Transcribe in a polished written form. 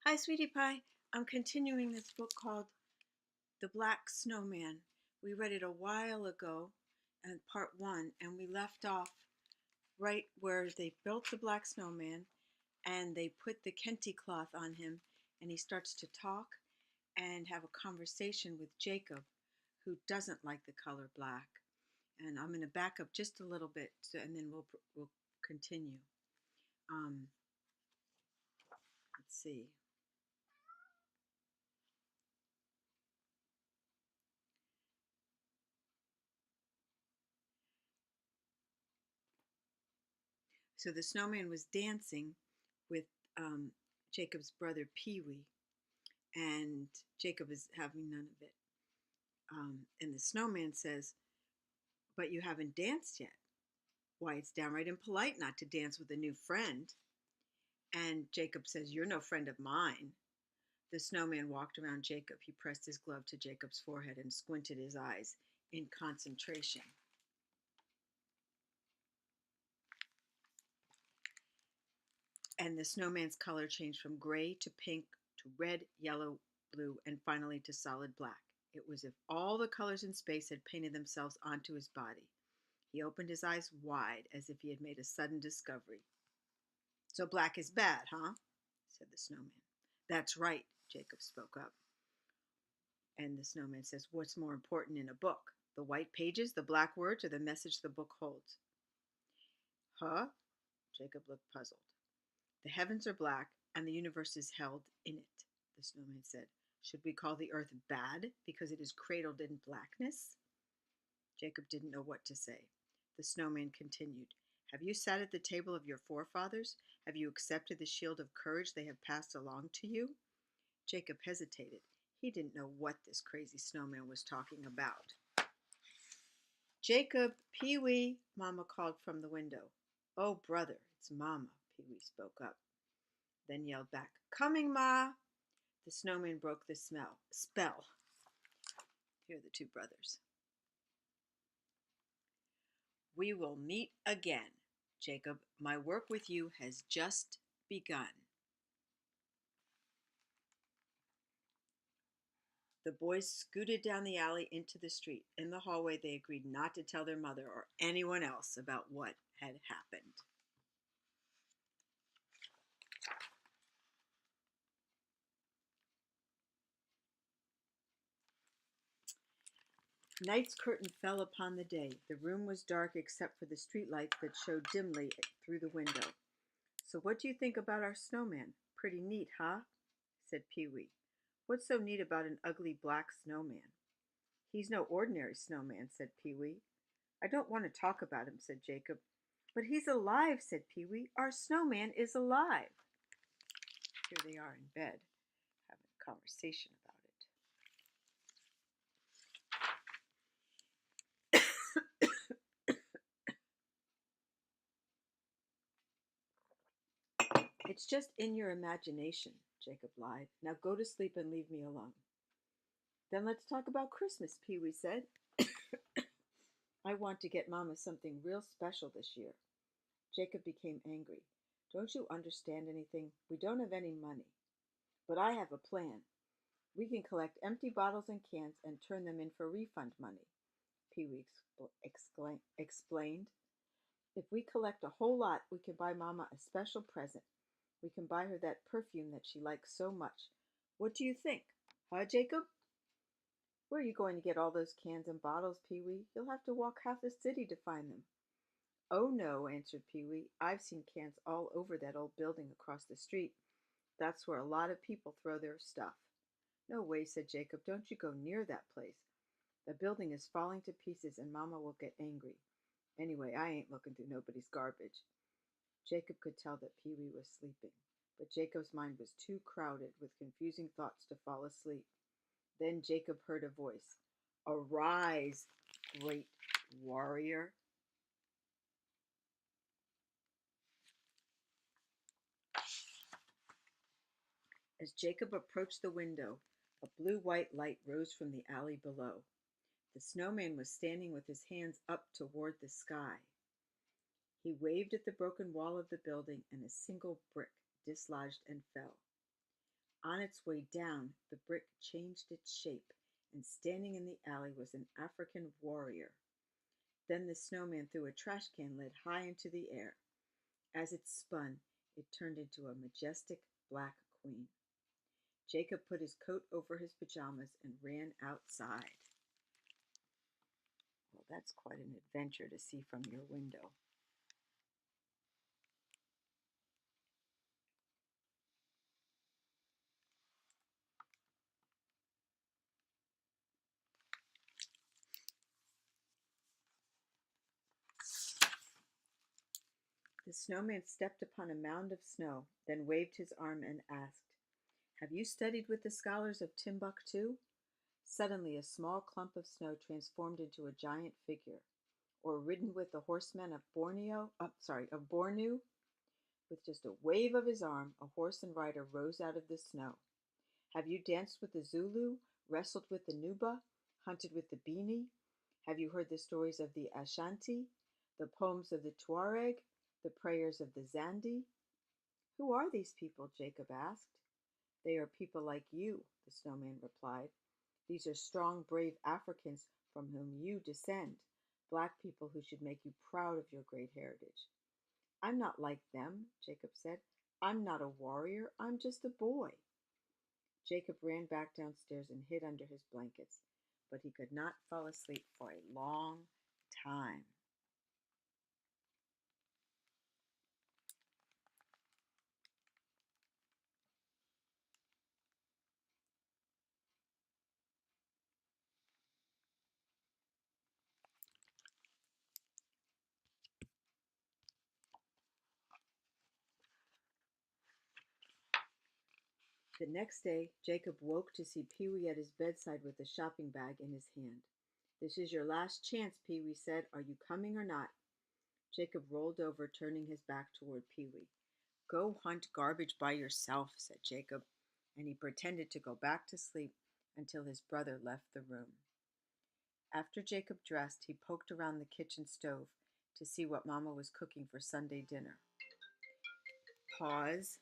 Hi, Sweetie Pie. I'm continuing this book called The Black Snowman. We read it a while ago, and part one, and we left off right where they built the Black Snowman and they put the kente cloth on him, and he starts to talk and have a conversation with Jacob, who doesn't like the color black. And I'm going to back up just a little bit, and then we'll continue. Um, let's see. So the snowman was dancing with um, Jacob's brother Pee Wee, and Jacob is having none of it. And the snowman says, "But you haven't danced yet. Why, it's downright impolite not to dance with a new friend." And Jacob says, "You're no friend of mine." The snowman walked around Jacob. He pressed his glove to Jacob's forehead and squinted his eyes in concentration. And the snowman's color changed from gray to pink to red, yellow, blue, and finally to solid black. It was as if all the colors in space had painted themselves onto his body. He opened his eyes wide as if he had made a sudden discovery. "So black is bad, huh?" said the snowman. "That's right," Jacob spoke up. And the snowman says, "What's more important in a book? The white pages, the black words, or the message the book holds?" "Huh?" Jacob looked puzzled. "The heavens are black, and the universe is held in it," the snowman said. "Should we call the earth bad because it is cradled in blackness?" Jacob didn't know what to say. The snowman continued, "Have you sat at the table of your forefathers? Have you accepted the shield of courage they have passed along to you?" Jacob hesitated. He didn't know what this crazy snowman was talking about. "Jacob, Pee-wee," Mama called from the window. "Oh, brother, it's Mama," Pee-wee spoke up, then yelled back, "Coming, Ma!" The snowman broke the spell. Here are the two brothers. "We will meet again, Jacob. My work with you has just begun." The boys scooted down the alley into the street. In the hallway, they agreed not to tell their mother or anyone else about what had happened. Night's curtain fell upon the day. The room was dark except for the street lights that showed dimly through the window. "So what do you think about our snowman? Pretty neat, huh?" said Pee-wee. "What's so neat about an ugly black snowman?" "He's no ordinary snowman," said Pee-wee. "I don't want to talk about him," said Jacob. "But he's alive," said Pee-wee. "Our snowman is alive." Here they are in bed, having a conversation about it. "It's just in your imagination," Jacob lied. "Now go to sleep and leave me alone." "Then let's talk about Christmas," Pee-wee said. "I want to get Mama something real special this year." Jacob became angry. "Don't you understand anything? We don't have any money." "But I have a plan. We can collect empty bottles and cans and turn them in for refund money," Pee-wee explained. "If we collect a whole lot, we can buy Mama a special present. We can buy her that perfume that she likes so much. What do you think? Huh, Jacob?" "Where are you going to get all those cans and bottles, Pee-wee? You'll have to walk half the city to find them." "Oh, no," answered Pee-wee. "I've seen cans all over that old building across the street. That's where a lot of people throw their stuff." "No way," said Jacob. "Don't you go near that place. The building is falling to pieces and Mama will get angry. Anyway, I ain't looking through nobody's garbage." Jacob could tell that Pee-wee was sleeping, but Jacob's mind was too crowded with confusing thoughts to fall asleep. Then Jacob heard a voice. "Arise, great warrior." As Jacob approached the window, a blue-white light rose from the alley below. The snowman was standing with his hands up toward the sky. He waved at the broken wall of the building, and a single brick dislodged and fell. On its way down, the brick changed its shape, and standing in the alley was an African warrior. Then the snowman threw a trash can lid high into the air. As it spun, it turned into a majestic black queen. Jacob put his coat over his pajamas and ran outside. Well, that's quite an adventure to see from your window. The snowman stepped upon a mound of snow, then waved his arm and asked, "Have you studied with the scholars of Timbuktu?" Suddenly a small clump of snow transformed into a giant figure. Or ridden with the horsemen of Bornu. With just a wave of his arm, a horse and rider rose out of the snow. Have you danced with the Zulu, wrestled with the Nuba, hunted with the Bini? Have you heard the stories of the Ashanti, the poems of the Tuareg, the prayers of the Zandi? Who are these people? Jacob asked. They are people like you, the snowman replied. These are strong, brave Africans from whom you descend, black people who should make you proud of your great heritage. I'm not like them, Jacob said. I'm not a warrior, I'm just a boy. Jacob ran back downstairs and hid under his blankets, but he could not fall asleep for a long time. The next day, Jacob woke to see Pee-wee at his bedside with a shopping bag in his hand. "This is your last chance," Pee-wee said. "Are you coming or not?" Jacob rolled over, turning his back toward Pee-wee. "Go hunt garbage by yourself," said Jacob, and he pretended to go back to sleep until his brother left the room. After Jacob dressed, he poked around the kitchen stove to see what Mama was cooking for Sunday dinner. Pause.